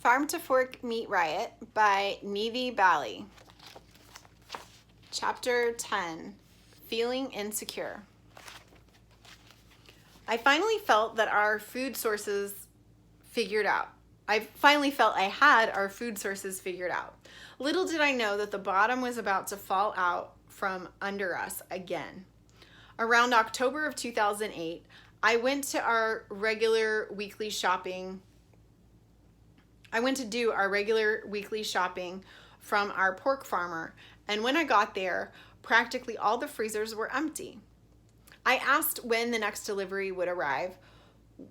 Farm to Fork Meet Riot by Niti, Bali. Chapter 10, Feeling Insecure. I finally felt that our food sources figured out. I finally felt I had our food sources figured out. Little did I know that the bottom was about to fall out from under us again. Around October of 2008, I went to do our regular weekly shopping from our pork farmer, and when I got there, practically all the freezers were empty. I asked when the next delivery would arrive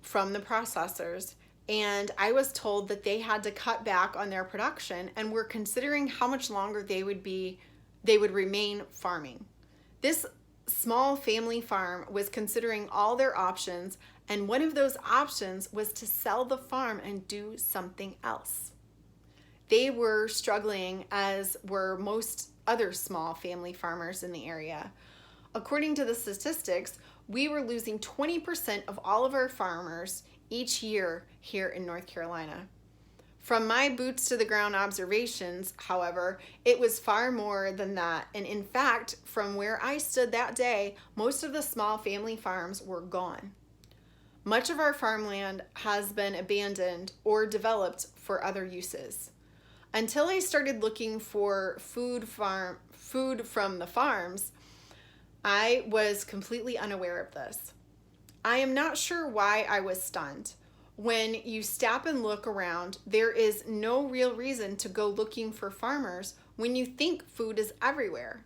from the processors, and I was told that they had to cut back on their production and were considering how much longer they would remain farming. This small family farm was considering all their options, and one of those options was to sell the farm and do something else. They were struggling, as were most other small family farmers in the area. According to the statistics, we were losing 20% of all of our farmers each year here in North Carolina. From my boots to the ground observations, however, it was far more than that. And in fact, from where I stood that day, most of the small family farms were gone. Much of our farmland has been abandoned or developed for other uses. Until I started looking for food from the farms, I was completely unaware of this. I am not sure why I was stunned. When you stop and look around, there is no real reason to go looking for farmers when you think food is everywhere.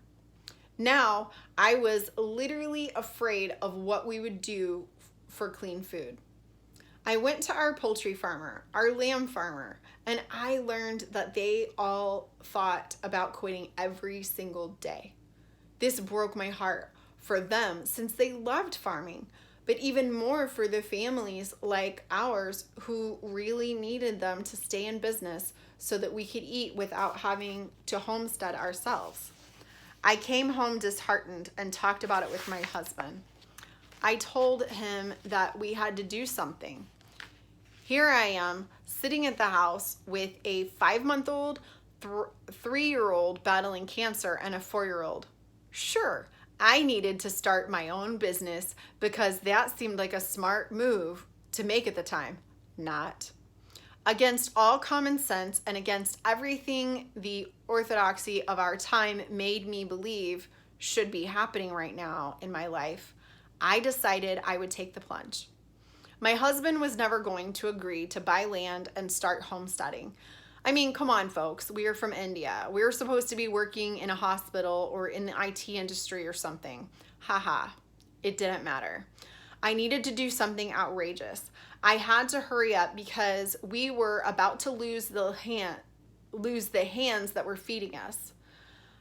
Now, I was literally afraid of what we would do for clean food. I went to our poultry farmer, our lamb farmer, and I learned that they all thought about quitting every single day. This broke my heart for them since they loved farming, but even more for the families like ours who really needed them to stay in business so that we could eat without having to homestead ourselves. I came home disheartened and talked about it with my husband. I told him that we had to do something. Here I am, sitting at the house with a 5-month-old, 3-year-old battling cancer, and a 4-year-old. Sure, I needed to start my own business because that seemed like a smart move to make at the time. Not. Against all common sense and against everything the orthodoxy of our time made me believe should be happening right now in my life, I decided I would take the plunge. My husband was never going to agree to buy land and start homesteading. I mean, come on, folks. We are from India. We were supposed to be working in a hospital or in the IT industry or something. Haha, it didn't matter. I needed to do something outrageous. I had to hurry up because we were about to lose the hands that were feeding us.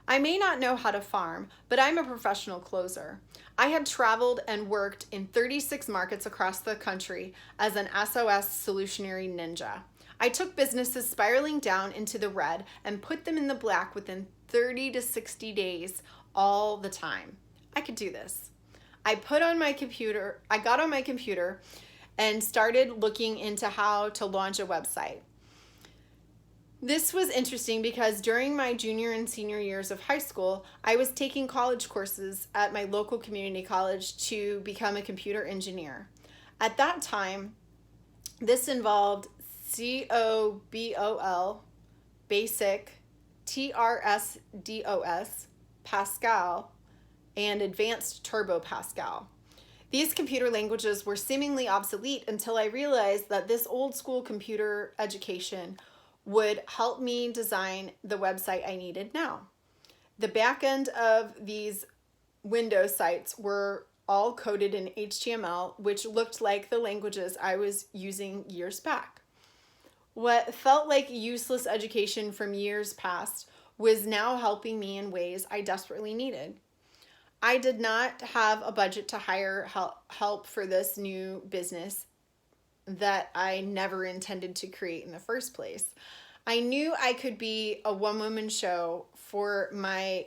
I may not know how to farm, but I'm a professional closer. I had traveled and worked in 36 markets across the country as an SOS solutionary ninja. I took businesses spiraling down into the red and put them in the black within 30 to 60 days all the time. I could do this. I got on my computer and started looking into how to launch a website. This was interesting because during my junior and senior years of high school, I was taking college courses at my local community college to become a computer engineer. At that time, this involved COBOL, BASIC, TRS-DOS, Pascal, and Advanced Turbo Pascal. These computer languages were seemingly obsolete until I realized that this old school computer education would help me design the website I needed now. The back end of these Windows sites were all coded in HTML, which looked like the languages I was using years back. What felt like useless education from years past was now helping me in ways I desperately needed. I did not have a budget to hire help for this new business that I never intended to create in the first place. I knew I could be a one-woman show for my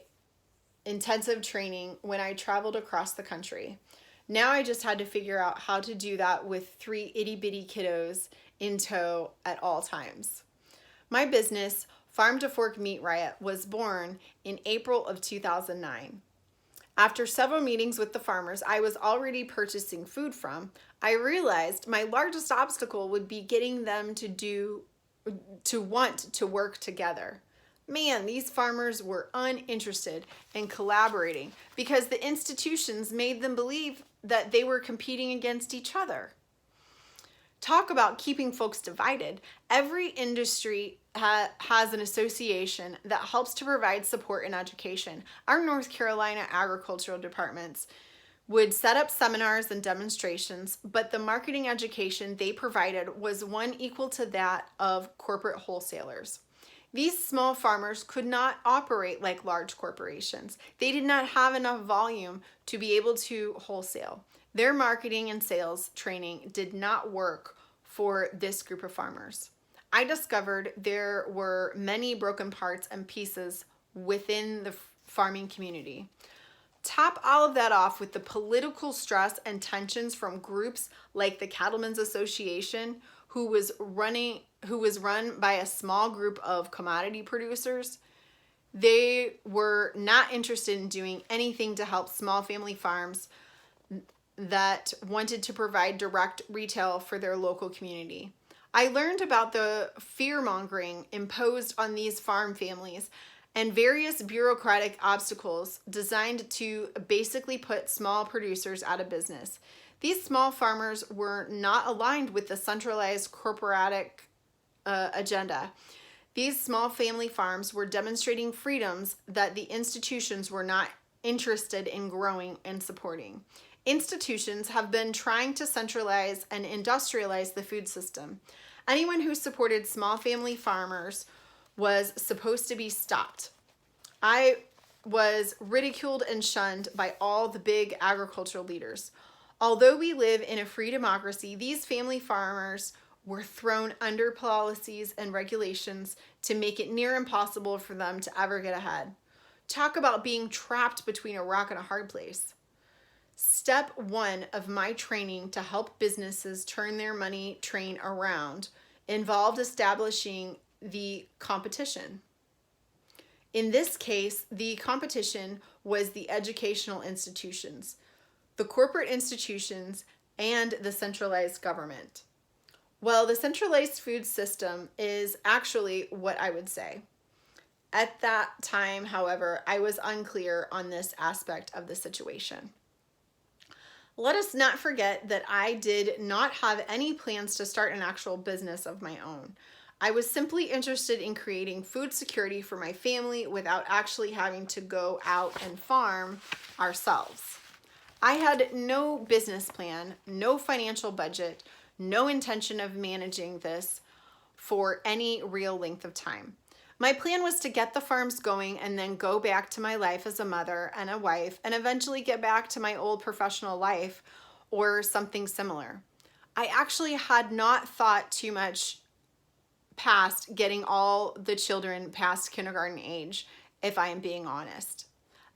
intensive training when I traveled across the country. Now I just had to figure out how to do that with 3 itty-bitty kiddos in tow at all times. My business, Farm to Fork Meat Riot, was born in April of 2009. After several meetings with the farmers I was already purchasing food from, I realized my largest obstacle would be getting them to want to work together. Man, these farmers were uninterested in collaborating because the institutions made them believe that they were competing against each other. Talk about keeping folks divided. Every industry has an association that helps to provide support and education. Our North Carolina agricultural departments would set up seminars and demonstrations, but the marketing education they provided was one equal to that of corporate wholesalers. These small farmers could not operate like large corporations. They did not have enough volume to be able to wholesale. Their marketing and sales training did not work for this group of farmers. I discovered there were many broken parts and pieces within the farming community. Top all of that off with the political stress and tensions from groups like the Cattlemen's Association, who was run by a small group of commodity producers. They were not interested in doing anything to help small family farms that wanted to provide direct retail for their local community. I learned about the fear-mongering imposed on these farm families and various bureaucratic obstacles designed to basically put small producers out of business. These small farmers were not aligned with the centralized corporatic agenda. These small family farms were demonstrating freedoms that the institutions were not interested in growing and supporting. Institutions have been trying to centralize and industrialize the food system. Anyone who supported small family farmers was supposed to be stopped. I was ridiculed and shunned by all the big agricultural leaders. Although we live in a free democracy, these family farmers were thrown under policies and regulations to make it near impossible for them to ever get ahead. Talk about being trapped between a rock and a hard place. Step one of my training to help businesses turn their money train around involved establishing the competition. In this case, the competition was the educational institutions, the corporate institutions, and the centralized government. Well, the centralized food system is actually what I would say. At that time, however, I was unclear on this aspect of the situation. Let us not forget that I did not have any plans to start an actual business of my own. I was simply interested in creating food security for my family without actually having to go out and farm ourselves. I had no business plan, no financial budget, no intention of managing this for any real length of time. My plan was to get the farms going and then go back to my life as a mother and a wife and eventually get back to my old professional life or something similar. I actually had not thought too much past getting all the children past kindergarten age, if I am being honest.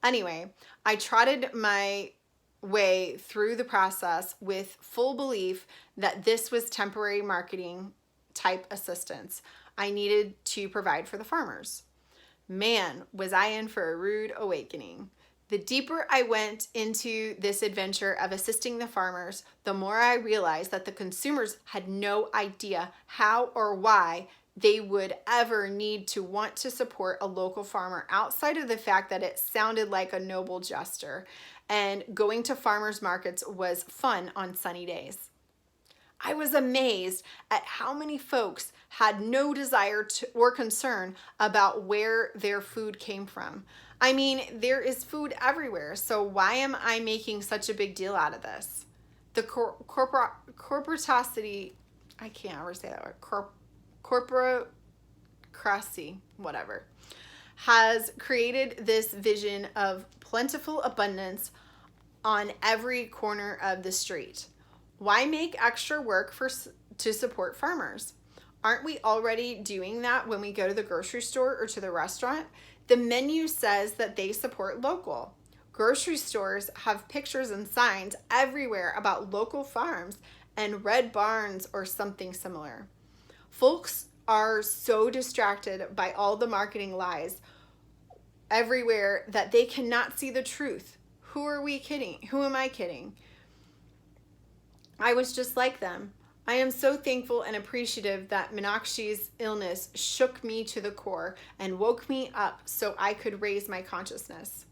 Anyway, I trotted my way through the process with full belief that this was temporary marketing type assistance I needed to provide for the farmers. Man, was I in for a rude awakening. The deeper I went into this adventure of assisting the farmers, the more I realized that the consumers had no idea how or why they would ever need to want to support a local farmer outside of the fact that it sounded like a noble gesture and going to farmers markets was fun on sunny days. I was amazed at how many folks had no desire to, or concern about where their food came from. I mean, there is food everywhere, so why am I making such a big deal out of this? The corporatocity, I can't ever say that word, corporocracy, whatever, has created this vision of plentiful abundance on every corner of the street. Why make extra work to support farmers? Aren't we already doing that when we go to the grocery store or to the restaurant? The menu says that they support local. Grocery stores have pictures and signs everywhere about local farms and red barns or something similar. Folks are so distracted by all the marketing lies everywhere that they cannot see the truth. Who are we kidding? Who am I kidding? I was just like them. I am so thankful and appreciative that Meenakshi's illness shook me to the core and woke me up so I could raise my consciousness.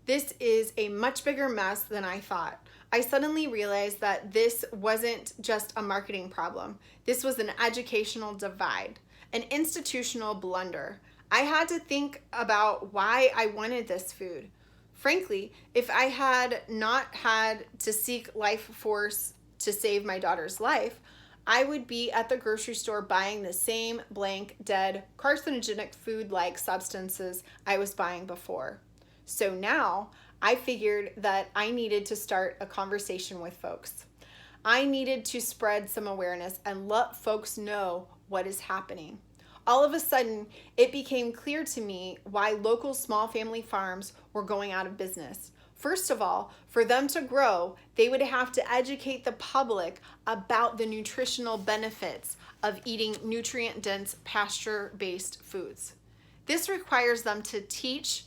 This is a much bigger mess than I thought. I suddenly realized that this wasn't just a marketing problem. This was an educational divide, an institutional blunder. I had to think about why I wanted this food. Frankly, if I had not had to seek life force to save my daughter's life, I would be at the grocery store buying the same blank, dead, carcinogenic food-like substances I was buying before. So now I figured that I needed to start a conversation with folks. I needed to spread some awareness and let folks know what is happening. All of a sudden, it became clear to me why local small family farms were going out of business. First of all, for them to grow, they would have to educate the public about the nutritional benefits of eating nutrient-dense, pasture-based foods. This requires them to teach,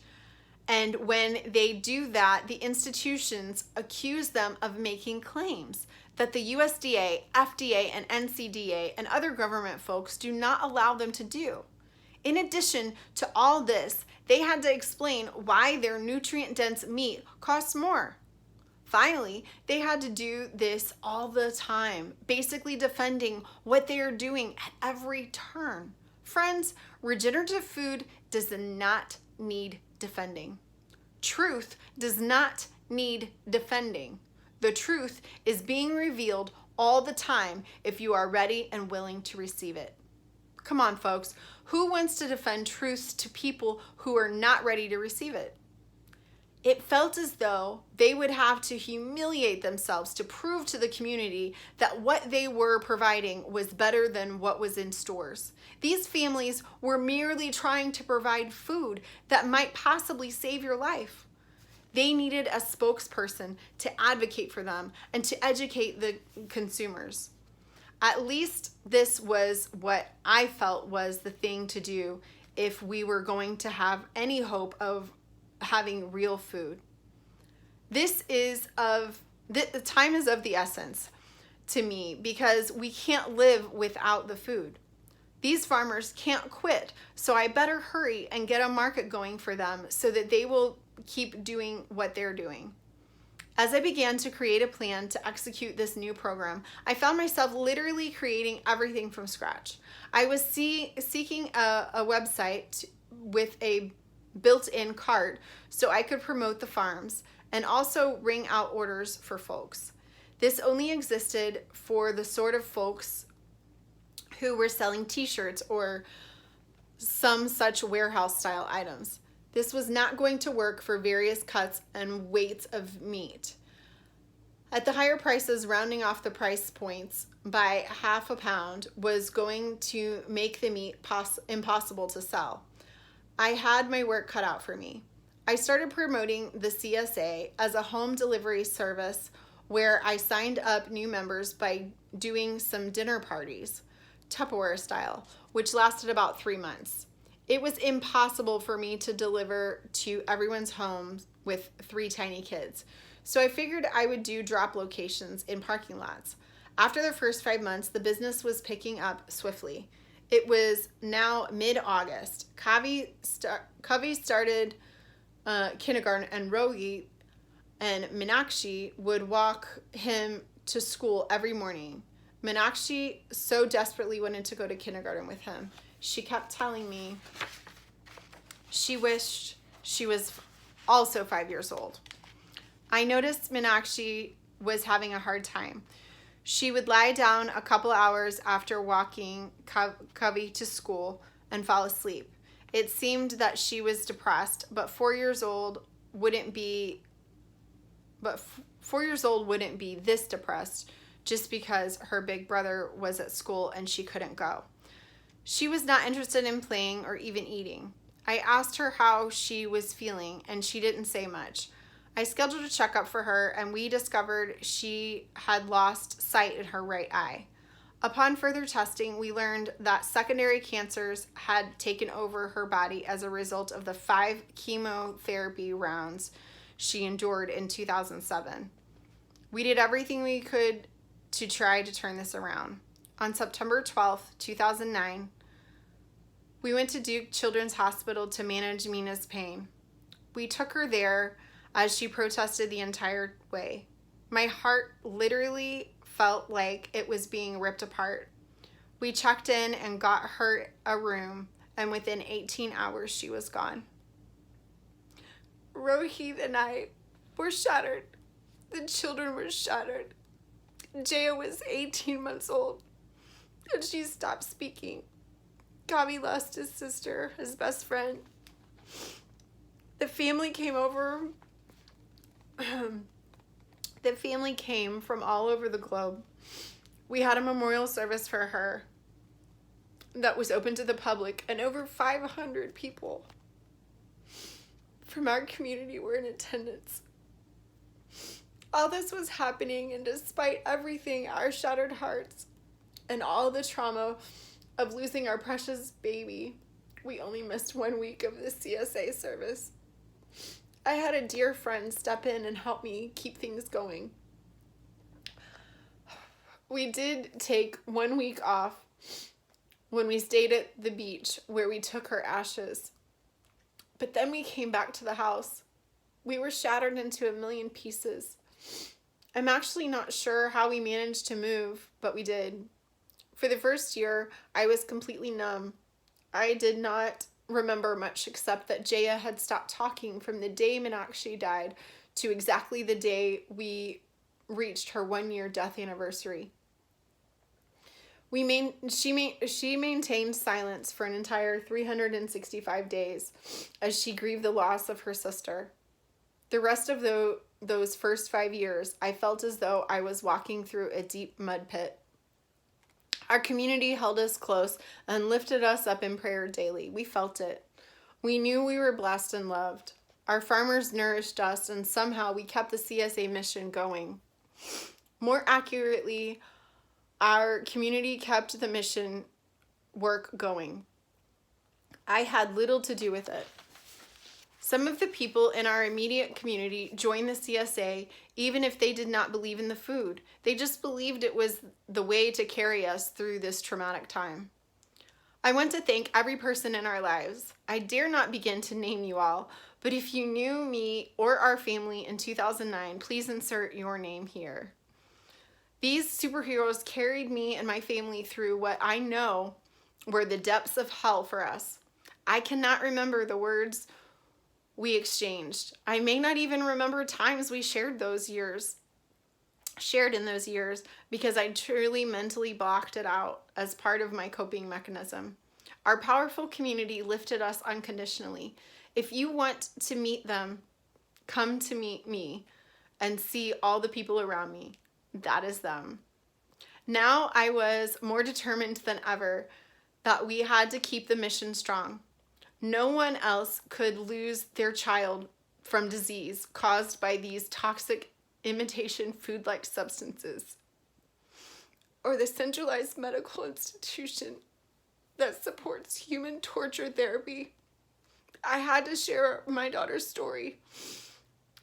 and when they do that, the institutions accuse them of making claims that the USDA, FDA, and NCDA and other government folks do not allow them to do. In addition to all this, they had to explain why their nutrient-dense meat costs more. Finally, they had to do this all the time, basically defending what they are doing at every turn. Friends, regenerative food does not need defending. Truth does not need defending. The truth is being revealed all the time if you are ready and willing to receive it. Come on, folks. Who wants to defend truths to people who are not ready to receive it? It felt as though they would have to humiliate themselves to prove to the community that what they were providing was better than what was in stores. These families were merely trying to provide food that might possibly save your life. They needed a spokesperson to advocate for them and to educate the consumers. At least this was what I felt was the thing to do if we were going to have any hope of having real food. The time is of the essence to me because we can't live without the food. These farmers can't quit, so I better hurry and get a market going for them so that they will keep doing what they're doing. As I began to create a plan to execute this new program, I found myself literally creating everything from scratch. I was seeking a website with a built-in cart so I could promote the farms and also ring out orders for folks. This only existed for the sort of folks who were selling t-shirts or some such warehouse-style items. This was not going to work for various cuts and weights of meat. At the higher prices, rounding off the price points by half a pound was going to make the meat impossible to sell. I had my work cut out for me. I started promoting the CSA as a home delivery service where I signed up new members by doing some dinner parties, Tupperware style, which lasted about 3 months. It was impossible for me to deliver to everyone's homes with 3 tiny kids, so I figured I would do drop locations in parking lots. After the first 5 months, the business was picking up swiftly. It was now mid-August. Kavi started kindergarten, and Rogi and Meenakshi would walk him to school every morning. Meenakshi so desperately wanted to go to kindergarten with him. She kept telling me she wished she was also 5 years old. I noticed Meenakshi was having a hard time. She would lie down a couple hours after walking Kavi to school and fall asleep. It seemed that she was depressed, but 4 years old wouldn't be this depressed just because her big brother was at school and she couldn't go. She was not interested in playing or even eating. I asked her how she was feeling, and she didn't say much. I scheduled a checkup for her, and we discovered she had lost sight in her right eye. Upon further testing, we learned that secondary cancers had taken over her body as a result of the 5 chemotherapy rounds she endured in 2007. We did everything we could to try to turn this around. On September 12th, 2009, we went to Duke Children's Hospital to manage Mina's pain. We took her there as she protested the entire way. My heart literally felt like it was being ripped apart. We checked in and got her a room, and within 18 hours, she was gone. Rohit and I were shattered. The children were shattered. Jaya was 18 months old, and she stopped speaking. Gabi lost his sister, his best friend. The family came over. The family came from all over the globe. We had a memorial service for her that was open to the public, and over 500 people from our community were in attendance. All this was happening, and despite everything, our shattered hearts, and all the trauma of losing our precious baby, we only missed 1 week of the CSA service. I had a dear friend step in and help me keep things going. We did take 1 week off when we stayed at the beach where we took her ashes. But then we came back to the house. We were shattered into a million pieces. I'm actually not sure how we managed to move, but we did. For the first year, I was completely numb. I did not remember much except that Jaya had stopped talking from the day Meenakshi died to exactly the day we reached her 1-year death anniversary. She maintained silence for an entire 365 days as she grieved the loss of her sister. The rest of those first 5 years, I felt as though I was walking through a deep mud pit. Our community held us close and lifted us up in prayer daily. We felt it. We knew we were blessed and loved. Our farmers nourished us, and somehow we kept the CSA mission going. More accurately, our community kept the mission work going. I had little to do with it. Some of the people in our immediate community joined the CSA even if they did not believe in the food. They just believed it was the way to carry us through this traumatic time. I want to thank every person in our lives. I dare not begin to name you all, but if you knew me or our family in 2009, please insert your name here. These superheroes carried me and my family through what I know were the depths of hell for us. I cannot remember the words we exchanged. I may not even remember times we shared in those years because I truly mentally blocked it out as part of my coping mechanism. Our powerful community lifted us unconditionally. If you want to meet them, come to meet me and see all the people around me. That is them. Now I was more determined than ever that we had to keep the mission strong. No one else could lose their child from disease caused by these toxic imitation food-like substances, or the centralized medical institution that supports human torture therapy. I had to share my daughter's story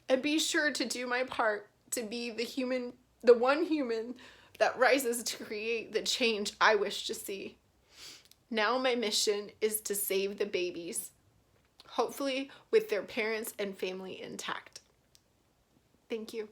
and be sure to do my part to be the one human that rises to create the change I wish to see. Now my mission is to save the babies, hopefully with their parents and family intact. Thank you.